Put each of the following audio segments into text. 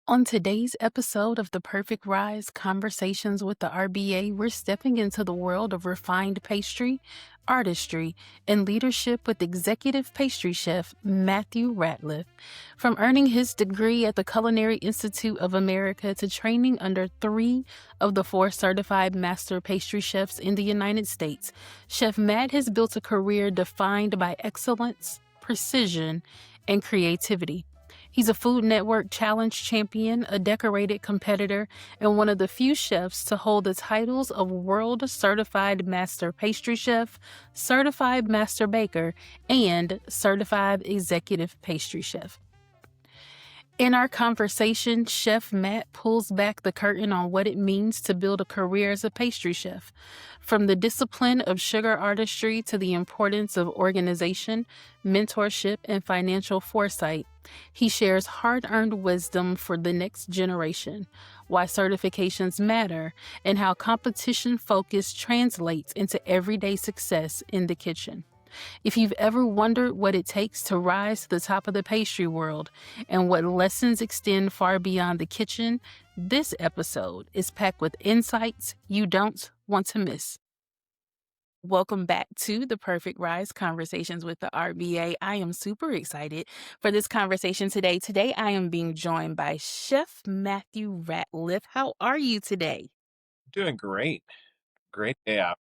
On today's episode of The Perfect Rise Conversations with the RBA, we're stepping into the world of refined pastry, artistry, and leadership with executive pastry chef Matthew Ratliff. From earning his degree at the Culinary Institute of America to training under 3 of the 4 certified master pastry chefs in the United States, Chef Matt has built a career defined by excellence, precision, and creativity. He's a Food Network Challenge champion, a decorated competitor, and one of the few chefs to hold the titles of World Certified Master Pastry Chef, Certified Master Baker, and Certified Executive Pastry Chef. In our conversation, Chef Matt pulls back the curtain on what it means to build a career as a pastry chef. From the discipline of sugar artistry to the importance of organization, mentorship, and financial foresight, he shares hard-earned wisdom for the next generation, why certifications matter, and how competition focus translates into everyday success in the kitchen. If you've ever wondered what it takes to rise to the top of the pastry world and what lessons extend far beyond the kitchen, this episode is packed with insights you don't want to miss. Welcome back to the Perfect Rise Conversations with the RBA. I am super excited for this conversation today. Today, I am being joined by Chef Matthew Ratliff. How are you today? Doing great. Great day out.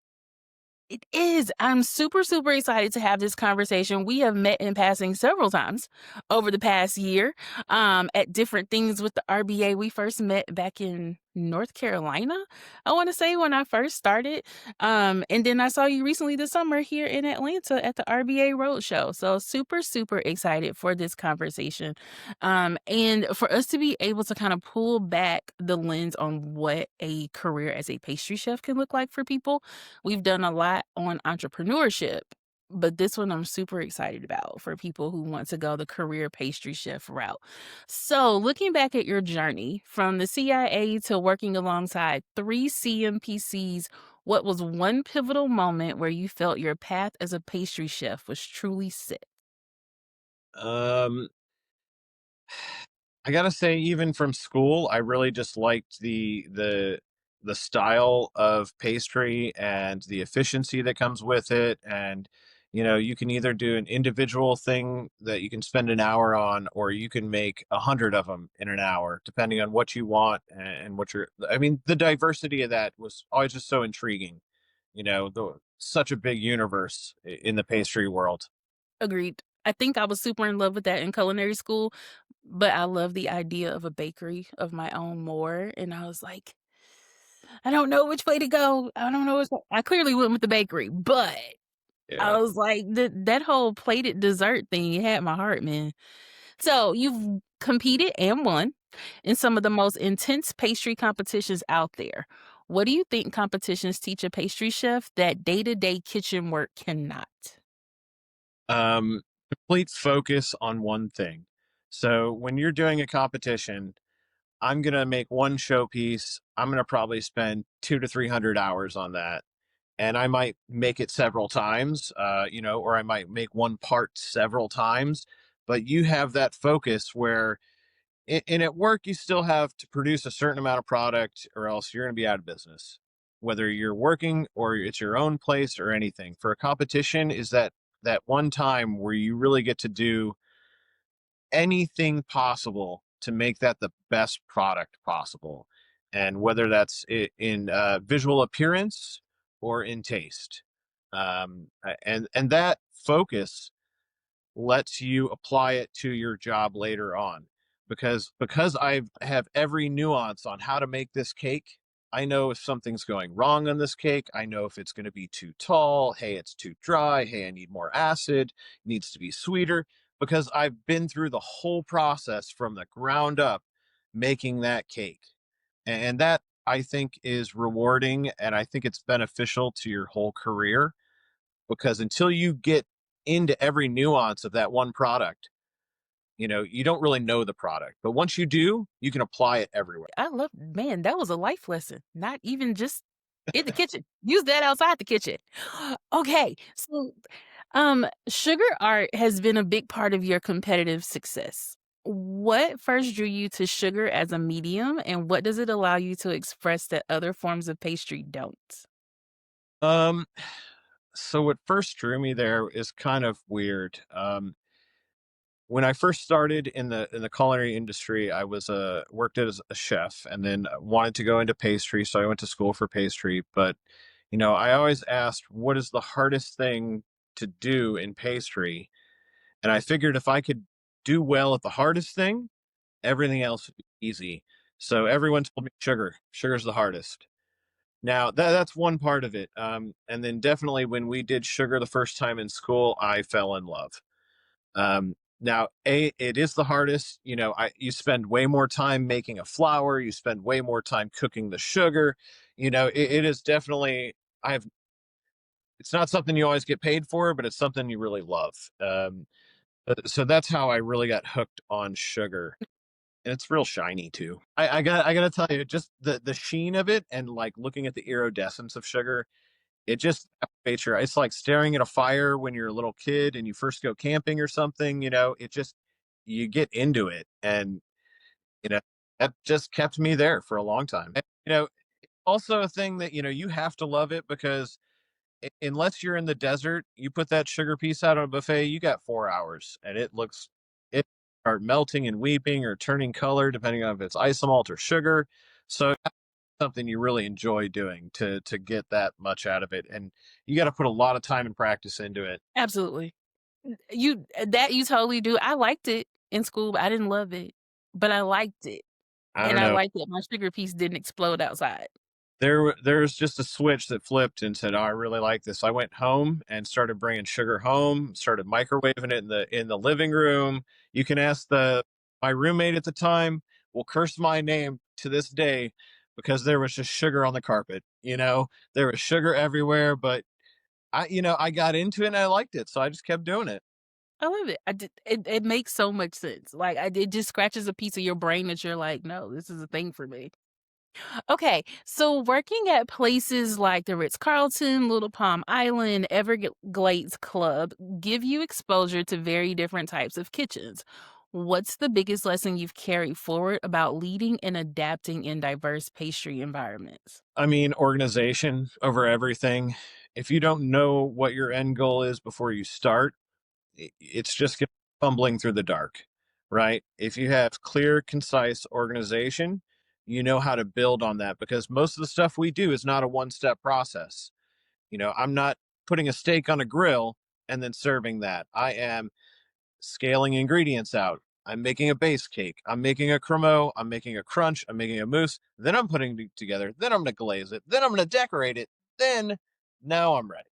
It is. I'm super, super excited to have this conversation. We have met in passing several times over the past year at different things with the RBA. We first met back in North Carolina, I want to say, when I first started. And then I saw you recently this summer here in Atlanta at the RBA Roadshow. So super, super excited for this conversation. And for us to be able to kind of pull back the lens on what a career as a pastry chef can look like for people. We've done a lot on entrepreneurship, but this one I'm super excited about for people who want to go the career pastry chef route. So, looking back at your journey from the CIA to working alongside 3 CMPCs, what was one pivotal moment where you felt your path as a pastry chef was truly set? Um, I gotta say, even from school, I really just liked the style of pastry and the efficiency that comes with it. And you can either do an individual thing that you can spend an hour on, or you can make 100 of them in an hour, depending on what you want and what you're. I mean, the diversity of that was always just so intriguing. Such a big universe in the pastry world. Agreed. I think I was super in love with that in culinary school, but I love the idea of a bakery of my own more. And I was like, I don't know which way to go. I don't know I clearly went with the bakery, but I Yeah. was like, that whole plated dessert thing, it had my heart, man. So you've competed and won in some of the most intense pastry competitions out there. What do you think competitions teach a pastry chef that day-to-day kitchen work cannot? Complete focus on one thing. So when you're doing a competition, I'm gonna make one showpiece. I'm gonna probably spend 200 to 300 hours on that, and I might make it several times, or I might make one part several times. But you have that focus where, and at work, you still have to produce a certain amount of product, or else you're gonna be out of business. Whether you're working or it's your own place or anything. For a competition, is that one time where you really get to do anything possible to make that the best product possible, and whether that's in visual appearance or in taste, and that focus lets you apply it to your job later on, because I have every nuance on how to make this cake. I know if something's going wrong on this cake. I know if it's going to be too tall. Hey, it's too dry. Hey, I need more acid. It needs to be sweeter, because I've been through the whole process from the ground up making that cake. And that, I think, is rewarding, and I think it's beneficial to your whole career, because until you get into every nuance of that one product, you don't really know the product. But once you do, you can apply it everywhere. I love man, that was a life lesson, not even just in the kitchen. Use that outside the kitchen. Okay, so, sugar art has been a big part of your competitive success. What first drew you to sugar as a medium, and what does it allow you to express that other forms of pastry don't? Um, so what first drew me there is kind of weird. When I first started in the culinary industry, I was worked as a chef, and then wanted to go into pastry, so I went to school for pastry. But I always asked, what is the hardest thing to do in pastry? And I figured if I could do well at the hardest thing, everything else would be easy. So everyone told me sugar. Sugar's the hardest. Now that's one part of it. And then definitely when we did sugar the first time in school, I fell in love. Now, it is the hardest. You spend way more time making a flour. You spend way more time cooking the sugar. It is definitely. I have. It's not something you always get paid for, but it's something you really love. So that's how I really got hooked on sugar, and it's real shiny too. I gotta tell you, just the sheen of it, and like looking at the iridescence of sugar, it just captivates your. It's like staring at a fire when you're a little kid and you first go camping or something. It just you get into it, and you know that just kept me there for a long time. And, also a thing that you have to love it because unless you're in the desert, you put that sugar piece out on a buffet, you got 4 hours, and it start melting and weeping or turning color depending on if it's isomalt or sugar. So something you really enjoy doing to get that much out of it, and you got to put a lot of time and practice into it. Absolutely. You totally do. I liked it in school, but I didn't love it, but I liked it, I and don't I know. liked that my sugar piece didn't explode outside. There's just a switch that flipped and said, "Oh, I really like this." I went home and started bringing sugar home, started microwaving it in the living room. You can ask the my roommate at the time will curse my name to this day because there was just sugar on the carpet. There was sugar everywhere, but I got into it and I liked it, so I just kept doing it. I love it. I did it makes so much sense. Like, it just scratches a piece of your brain that you're like, "No, this is a thing for me." Okay, so working at places like the Ritz-Carlton, Little Palm Island, Everglades Club give you exposure to very different types of kitchens. What's the biggest lesson you've carried forward about leading and adapting in diverse pastry environments? I mean, organization over everything. If you don't know what your end goal is before you start, it's just going fumbling through the dark, right? If you have clear, concise organization, you know how to build on that because most of the stuff we do is not a one step process. I'm not putting a steak on a grill and then serving that. I am scaling ingredients out. I'm making a base cake. I'm making a cremo. I'm making a crunch. I'm making a mousse. Then I'm putting it together. Then I'm going to glaze it. Then I'm going to decorate it. Then now I'm ready.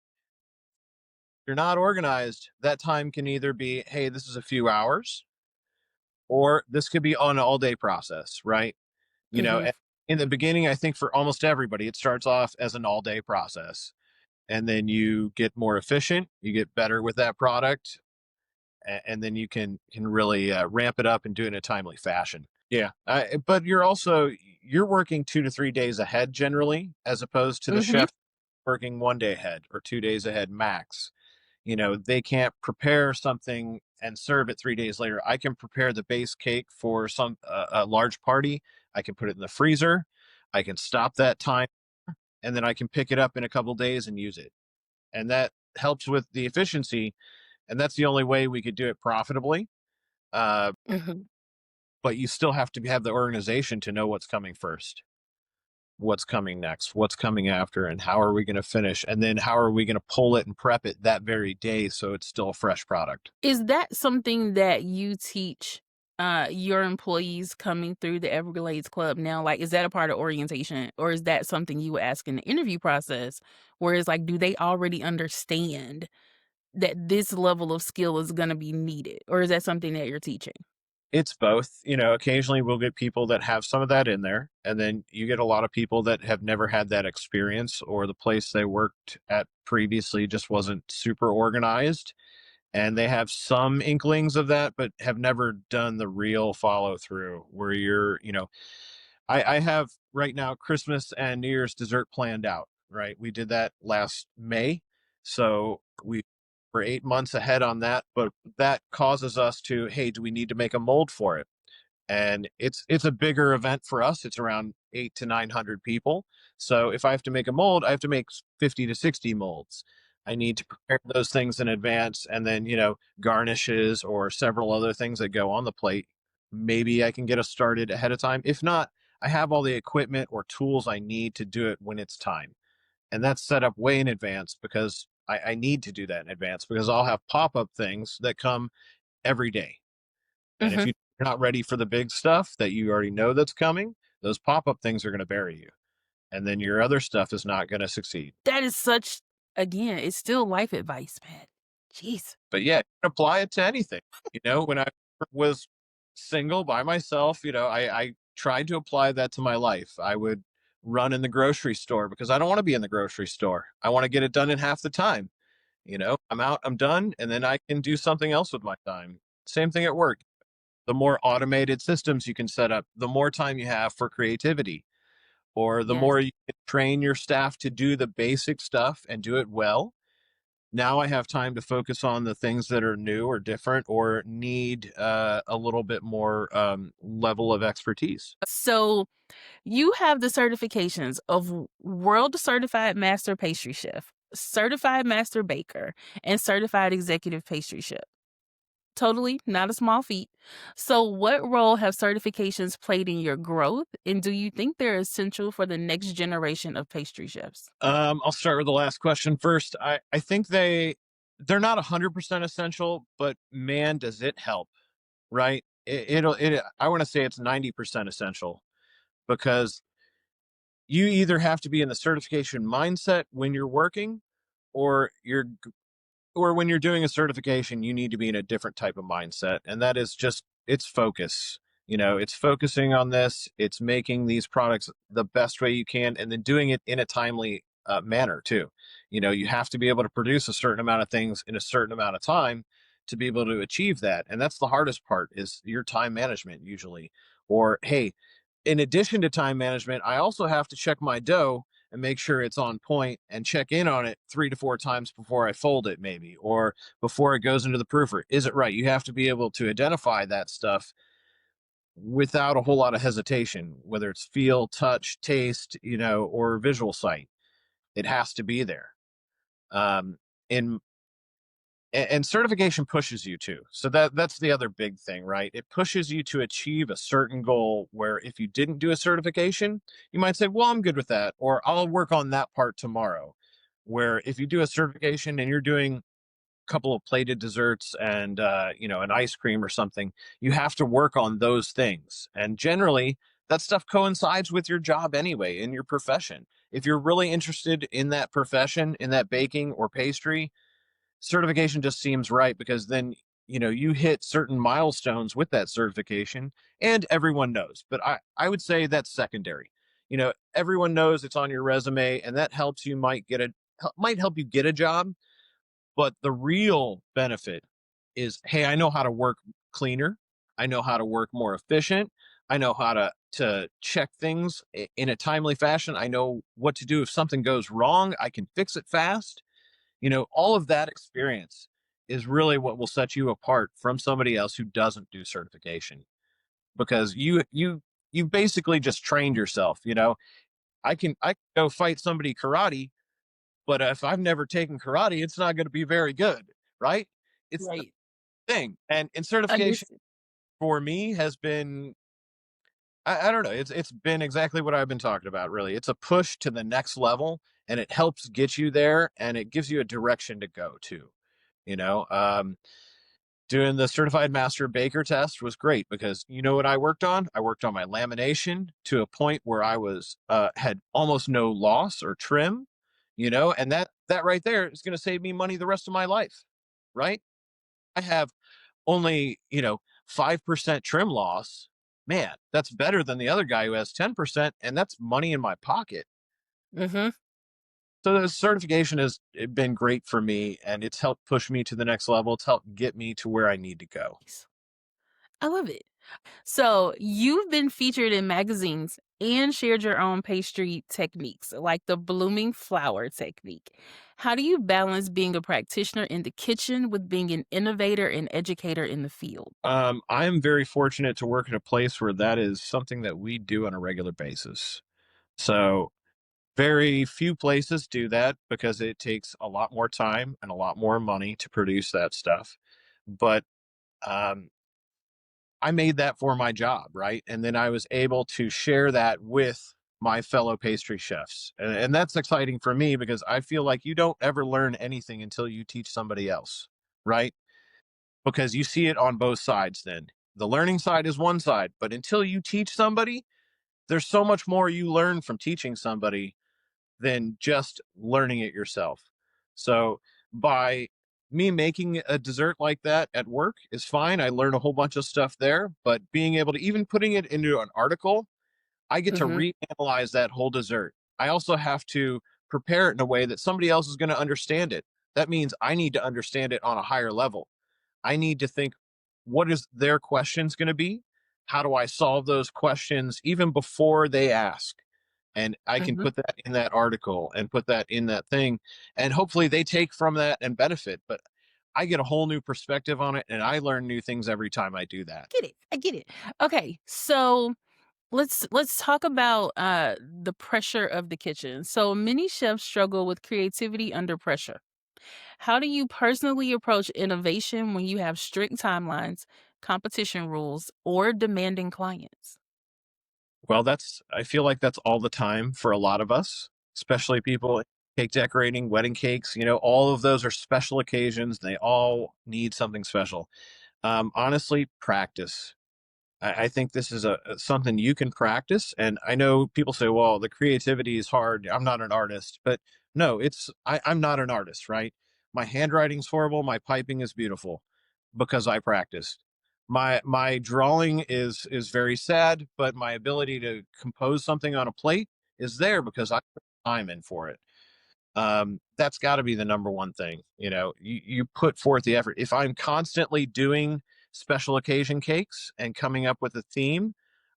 If you're not organized, that time can either be, hey, this is a few hours, or this could be an all day process, right? You know, Mhm. a- in the beginning, I think for almost everybody, it starts off as an all day process. And then you get more efficient, you get better with that product, and then you can really ramp it up and do it in a timely fashion. Yeah, but you're working 2 to 3 days ahead generally, as opposed to the Mhm. chef working 1 day ahead or 2 days ahead max. They can't prepare something and serve it 3 days later. I can prepare the base cake for a large party. I can put it in the freezer. I can stop that time, and then I can pick it up in a couple days and use it. And that helps with the efficiency. And that's the only way we could do it profitably. Uh, Mhm. but you still have to have the organization to know what's coming first, what's coming next, what's coming after, and how are we going to finish, and then how are we going to pull it and prep it that very day so it's still a fresh product. Is that something that you teach, your employees coming through the Everglades Club now? Like, is that a part of orientation, or is that something you would ask in the interview process? Whereas, like, do they already understand that this level of skill is gonna be needed, or is that something that you're teaching? It's both. Occasionally we'll get people that have some of that in there, and then you get a lot of people that have never had that experience, or the place they worked at previously just wasn't super organized, and they have some inklings of that, but have never done the real follow through where I have right now Christmas and New Year's dessert planned out, right? We did that last May. So we're 8 months ahead on that, but that causes us to, hey, do we need to make a mold for it? And it's a bigger event for us. It's around 8 to 900 people. So if I have to make a mold, I have to make 50 to 60 molds. I need to prepare those things in advance, and then garnishes or several other things that go on the plate. Maybe I can get us started ahead of time. If not, I have all the equipment or tools I need to do it when it's time, and that's set up way in advance because I need to do that in advance because I'll have pop-up things that come every day. And if Mhm. you're not ready for the big stuff that you already know that's coming, those pop-up things are going to bury you. And then your other stuff is not going to succeed. That is such again, it's still life advice, man. Jeez. But yeah, you can apply it to anything. When I was single by myself, I tried to apply that to my life. I would run in the grocery store because I don't want to be in the grocery store. I want to get it done in half the time. I'm out, I'm done, and then I can do something else with my time. Same thing at work. The more automated systems you can set up, the more time you have for creativity, or the Yes. more you can train your staff to do the basic stuff and do it well. Now I have time to focus on the things that are new or different or need a little bit more level of expertise. So you have the certifications of World Certified Master Pastry Chef, Certified Master Baker, and Certified Executive Pastry Chef. Totally not a small feat. So, what role have certifications played in your growth? And do you think they're essential for the next generation of pastry chefs? I'll start with the last question first. I think they're not 100% essential, but man, does it help, right? I want to say it's 90% essential because you either have to be in the certification mindset when you're working, or when you're doing a certification, you need to be in a different type of mindset. And that is just, it's focus. It's focusing on this, it's making these products the best way you can, and then doing it in a timely manner too. You have to be able to produce a certain amount of things in a certain amount of time to be able to achieve that. And that's the hardest part, is your time management usually. Or, hey, in addition to time management, I also have to check my dough and make sure it's on point and check in on it 3 to 4 times before I fold it, maybe, or before it goes into the proofer. Is it right? You have to be able to identify that stuff without a whole lot of hesitation, whether it's feel, touch, taste, or visual sight. It has to be there. Um, in and certification pushes you to, so that's the other big thing, right? It pushes you to achieve a certain goal, where if you didn't do a certification, you might say, well, I'm good with that, or I'll work on that part tomorrow. Where if you do a certification and you're doing a couple of plated desserts and an ice cream or something, you have to work on those things, and generally that stuff coincides with your job anyway, in your profession. If you're really interested in that profession, in that baking or pastry, certification just seems right, because then you hit certain milestones with that certification, and everyone knows. But I would say that's secondary. Everyone knows it's on your resume, and that helps you, might help you get a job. But the real benefit is, hey, I know how to work cleaner, I know how to work more efficient, I know how to check things in a timely fashion, I know what to do if something goes wrong, I can fix it fast. All of that experience is really what will set you apart from somebody else who doesn't do certification, because you basically just trained yourself. I can go fight somebody karate, but if I've never taken karate, it's not going to be very good, right? It's the Right. thing. And certification Understood. for me has been, I don't know, it's been exactly what I've been talking about, really. It's a push to the next level, and it helps get you there, and it gives you a direction to go to. You know, doing the certified master baker test was great, because you know what I worked on? I worked on my lamination to a point where I was had almost no loss or trim, and that right there is going to save me money the rest of my life, right? I have only 5% trim loss. Man, that's better than the other guy who has 10%, and that's money in my pocket. Mhm. So the certification has been great for me, and it's helped push me to the next level. It's helped get me to where I need to go. I love it. So, you've been featured in magazines and shared your own pastry techniques, like the blooming flower technique. How do you balance being a practitioner in the kitchen with being an innovator and educator in the field? I am very fortunate to work at a place where that is something that we do on a regular basis. So, very few places do that because it takes a lot more time and a lot more money to produce that stuff. But um, I made that for my job, right? And then I was able to share that with my fellow pastry chefs. And that's exciting for me because I feel like you don't ever learn anything until you teach somebody else, right? Because you see it on both sides then. The learning side is one side, but until you teach somebody, there's so much more you learn from teaching somebody than just learning it yourself. So by me making a dessert like that at work is fine. I learn a whole bunch of stuff there, but being able to even putting it into an article, I get to Mhm. reanalyze that whole dessert. I also have to prepare it in a way that somebody else is going to understand it. That means I need to understand it on a higher level. I need to think, what is their questions going to be? How do I solve those questions even before they ask? And I can Mhm. put that in that article and put that in that thing. And hopefully they take from that and benefit. But I get a whole new perspective on it and I learn new things every time I do that. Get it. I get it. Okay. So let's talk about the pressure of the kitchen. So many chefs struggle with creativity under pressure. How do you personally approach innovation when you have strict timelines, competition rules, or demanding clients? Well, I feel like that's all the time for a lot of us, especially people cake decorating, wedding cakes, all of those are special occasions. They all need something special. Honestly, practice. I think this is something you can practice. And I know people say, well, the creativity is hard. I'm not an artist. But no, I'm not an artist, right? My handwriting's horrible. My piping is beautiful because I practiced. My drawing is very sad, but my ability to compose something on a plate is there because I put time in for it. That's got to be the number one thing. You put forth the effort. If I'm constantly doing special occasion cakes and coming up with a theme,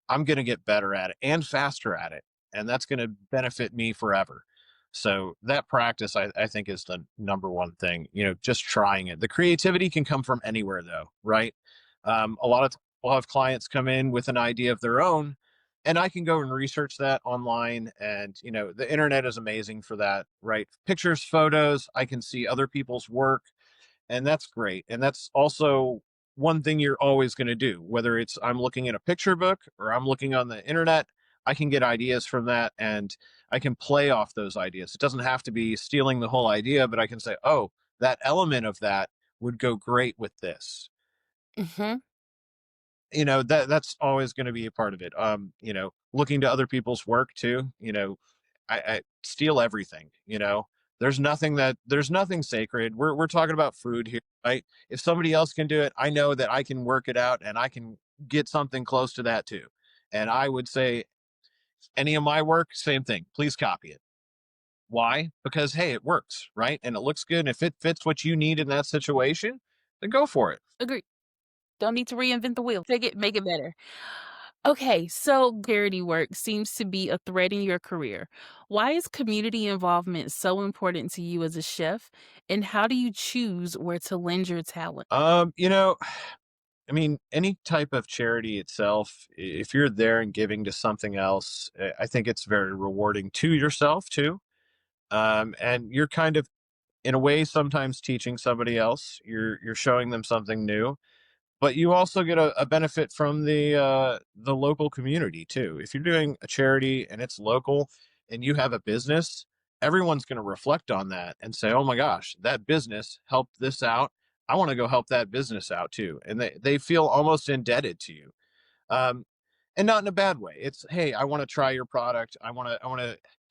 I'm going to get better at it and faster at it. And that's going to benefit me forever. So that practice, I think, is the number one thing, just trying it. The creativity can come from anywhere, though, right? A lot of times we'll have clients come in with an idea of their own, and I can go and research that online. And, the internet is amazing for that, right? Pictures, photos, I can see other people's work, and that's great. And that's also one thing you're always going to do, whether it's I'm looking at a picture book or I'm looking on the internet. I can get ideas from that and I can play off those ideas. It doesn't have to be stealing the whole idea, but I can say, oh, that element of that would go great with this. Mhm. That's always going to be a part of it. Looking to other people's work too. I steal everything. There's nothing sacred. We're talking about food here, right? If somebody else can do it, I know that I can work it out and I can get something close to that too. And I would say any of my work, same thing. Please copy it. Why? Because hey, it works, right? And it looks good. And if it fits what you need in that situation, then go for it. Agree. Don't need to reinvent the wheel. Take it, make it better. Okay, so charity work seems to be a thread in your career. Why is community involvement so important to you as a chef? And how do you choose where to lend your talent? Um, you know, I mean, any type of charity itself, if you're there and giving to something else, I think it's very rewarding to yourself too. And you're kind of, in a way, sometimes teaching somebody else. You're showing them something new, but you also get a benefit from the local community too. If you're doing a charity and it's local and you have a business, everyone's going to reflect on that and say, oh my gosh, that business helped this out. I want to go help that business out too. And they feel almost indebted to you. Um, and not in a bad way. It's, hey, I want to try your product.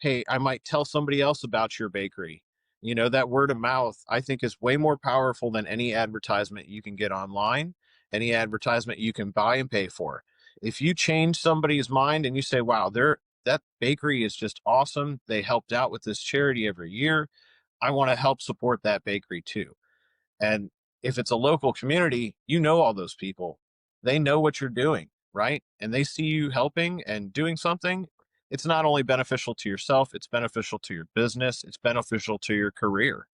Hey, I might tell somebody else about your bakery. That word of mouth, I think, is way more powerful than any advertisement you can get online, any advertisement you can buy and pay for. If you change somebody's mind and you say, wow, that bakery is just awesome. They helped out with this charity every year. I want to help support that bakery too. And if it's a local community, all those people. They know what you're doing, right? And they see you helping and doing something. it's not only beneficial to yourself, it's beneficial to your business, it's beneficial to your career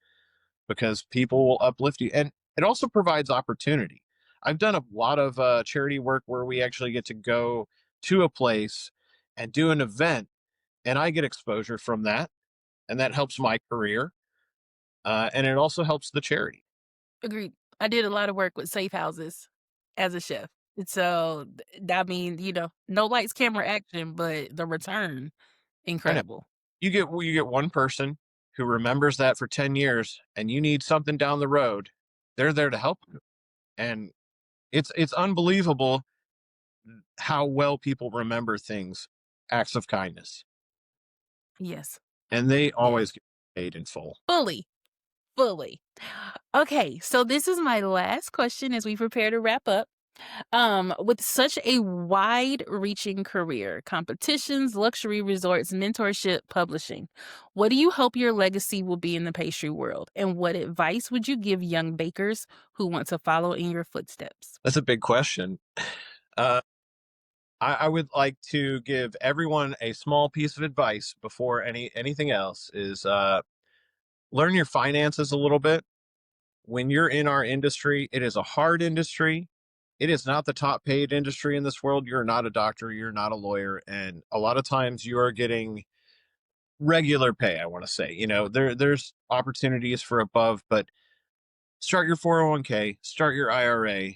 because people will uplift you. And it also provides opportunity. I've done a lot of charity work where we actually get to go to a place and do an event, and I get exposure from that, and that helps my career, and it also helps the charity. Agreed. I did a lot of work with safe houses as a chef. And so, I mean, no lights, camera, action, but the return, I know. incredible. You get one person who remembers that for 10 years, and you need something down the road, they're there to help you. And it's unbelievable how well people remember things, acts of kindness, Yes. and they Yes. always get paid in full. Fully, fully. Okay, so this is my last question as we prepare to wrap up. With such a wide-reaching career, competitions, luxury resorts, mentorship, publishing, what do you hope your legacy will be in the pastry world? And what advice would you give young bakers who want to follow in your footsteps? That's a big question. Uh, I would like to give everyone a small piece of advice before anything else is learn your finances a little bit. When you're in our industry, it is a hard industry. It is not the top paid industry in this world. You're not a doctor, you're not a lawyer, and a lot of times you are getting regular pay, I want to say. There's opportunities for above, but start your 401k, start your IRA.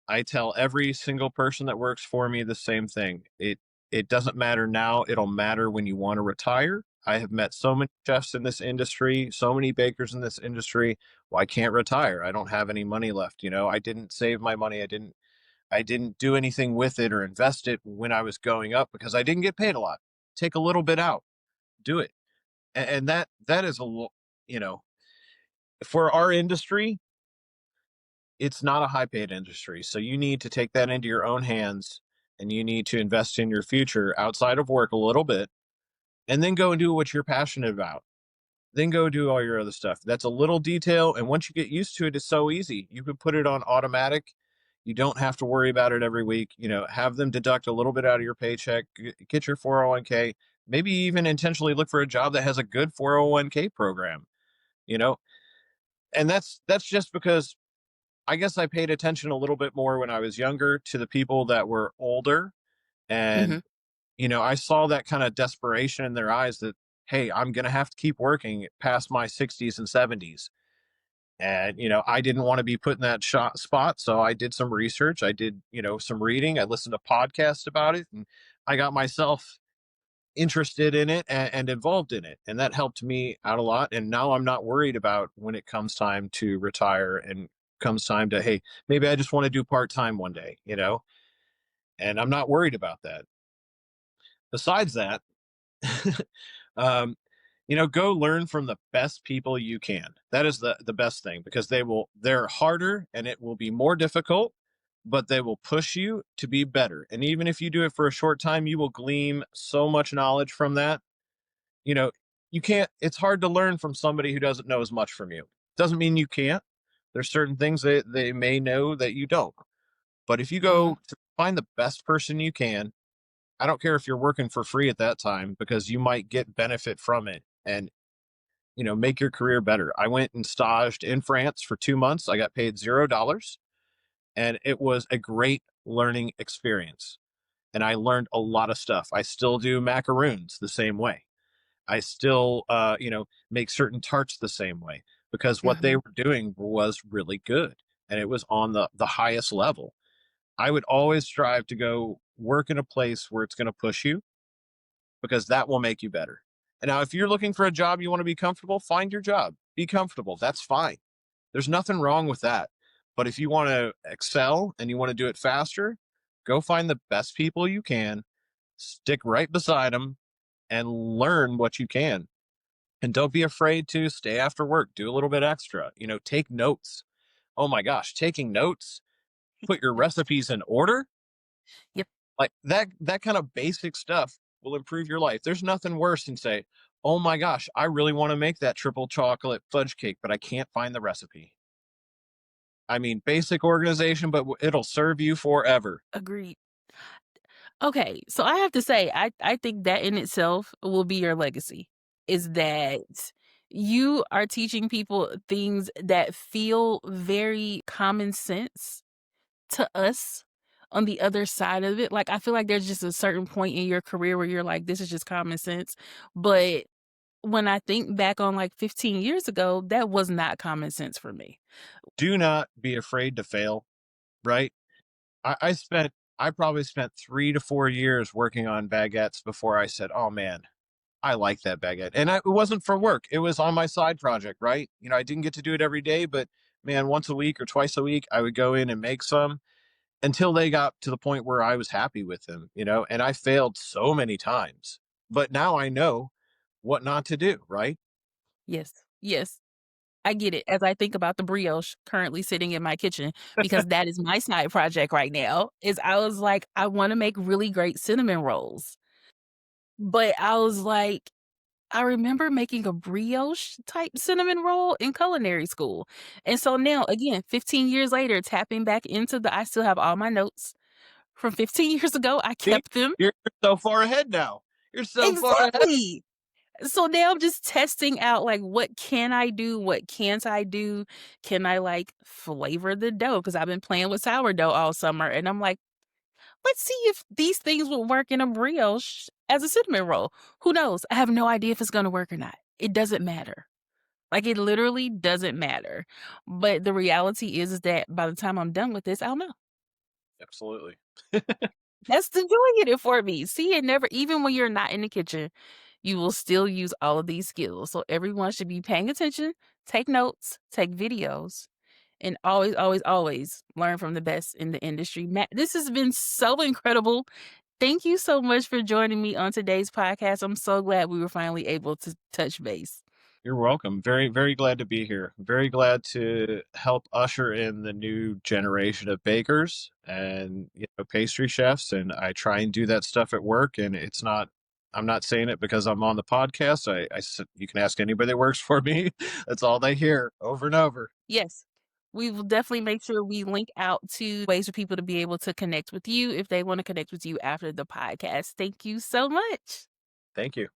I tell every single person that works for me the same thing. It doesn't matter now, it'll matter when you want to retire. I have met so many chefs in this industry, so many bakers in this industry. Well, I can't retire. I don't have any money left. I didn't save my money. I didn't do anything with it or invest it when I was going up because I didn't get paid a lot. Take a little bit out, do it. And that is you know, for our industry, it's not a high paid industry. So you need to take that into your own hands and you need to invest in your future outside of work a little bit and then go and do what you're passionate about. Then go do all your other stuff. That's a little detail. And once you get used to it, it's so easy. You can put it on automatic. You don't have to worry about it every week. Have them deduct a little bit out of your paycheck, get your 401k, maybe even intentionally look for a job that has a good 401k program, you know, and that's just because I guess I paid attention a little bit more when I was younger to the people that were older. And, Mhm. I saw that kind of desperation in their eyes that, hey, I'm going to have to keep working past my 60s and 70s. And, I didn't want to be put in that spot. So I did some research. I did, some reading. I listened to podcasts about it. And I got myself interested in it and involved in it. And that helped me out a lot. And now I'm not worried about when it comes time to retire and comes time to, hey, maybe I just want to do part time one day, and I'm not worried about that. Besides that, um, go learn from the best people you can. That is the best thing because they're harder and it will be more difficult, but they will push you to be better. And even if you do it for a short time, you will glean so much knowledge from that. you know you can't, it's hard to learn from somebody who doesn't know as much from you. Doesn't mean you can't. There's certain things that they may know that you don't, but if you Mhm. go to find the best person you can, I don't care if you're working for free at that time because you might get benefit from it and make your career better. I went and staged in France for 2 months. I got paid $0, and it was a great learning experience, and I learned a lot of stuff. I still do macaroons the same way. I still, make certain tarts the same way because what they Mhm. were doing was really good and it was on the highest level. I would always strive to go work in a place where it's going to push you because that will make you better. And now, if you're looking for a job, you want to be comfortable, find your job, be comfortable. That's fine. There's nothing wrong with that. But if you want to excel and you want to do it faster, go find the best people you can, stick right beside them, and learn what you can. And don't be afraid to stay after work, do a little bit extra, take notes. Oh my gosh, taking notes, put your recipes in order, Yep. like that kind of basic stuff will improve your life. There's nothing worse than say, "Oh my gosh, I really want to make that triple chocolate fudge cake, but I can't find the recipe." I mean, basic organization, but it'll serve you forever. Agreed. Okay, so I have to say, I think that in itself will be your legacy, is that you are teaching people things that feel very common sense to us on the other side of it. Like, I feel like there's just a certain point in your career where you're like, "This is just common sense," but when I think back on, like, 15 years ago, that was not common sense for me. Do not be afraid to fail, right? I probably spent 3 to 4 years working on baguettes before I said, "Oh man, I like that baguette." And it wasn't for work; it was on my side project, right? I didn't get to do it every day, but man, once a week or twice a week, I would go in and make some until they got to the point where I was happy with them. And I failed so many times, but now I know what not to do, right? Yes, yes. I get it as I think about the brioche currently sitting in my kitchen because that is my side project right now, is I was like, I wanna make really great cinnamon rolls, but I was like, I remember making a brioche type cinnamon roll in culinary school, and so now, again, 15 years later, tapping back into I still have all my notes from 15 years ago, I See, kept them. you're so far ahead now. You're so far ahead. Exactly! So now I'm just testing out, like, what can I do? What can't I do? Can I, like, flavor the dough? Because 'Cause I've been playing with sourdough all summer, and I'm like, "Let's see if these things will work in a brioche as a cinnamon roll." Who knows? I have no idea if it's gonna work or not. It doesn't matter. Like, it literally doesn't matter. But the reality is that by the time I'm done with this, I'll know. Absolutely. That's the joy in it for me. See, it never even when you're not in the kitchen, you will still use all of these skills. So everyone should be paying attention, take notes, take videos, and always, always, always learn from the best in the industry. Matt, this has been so incredible. Thank you so much for joining me on today's podcast. I'm so glad we were finally able to touch base. You're welcome. Very, very glad to be here. Very glad to help usher in the new generation of bakers and pastry chefs. And I try and do that stuff at work. And it's not. I'm not saying it because I'm on the podcast. You can ask anybody that works for me. That's all they hear over and over. Yes. We will definitely make sure we link out to ways for people to be able to connect with you if they want to connect with you after the podcast. Thank you so much. Thank you.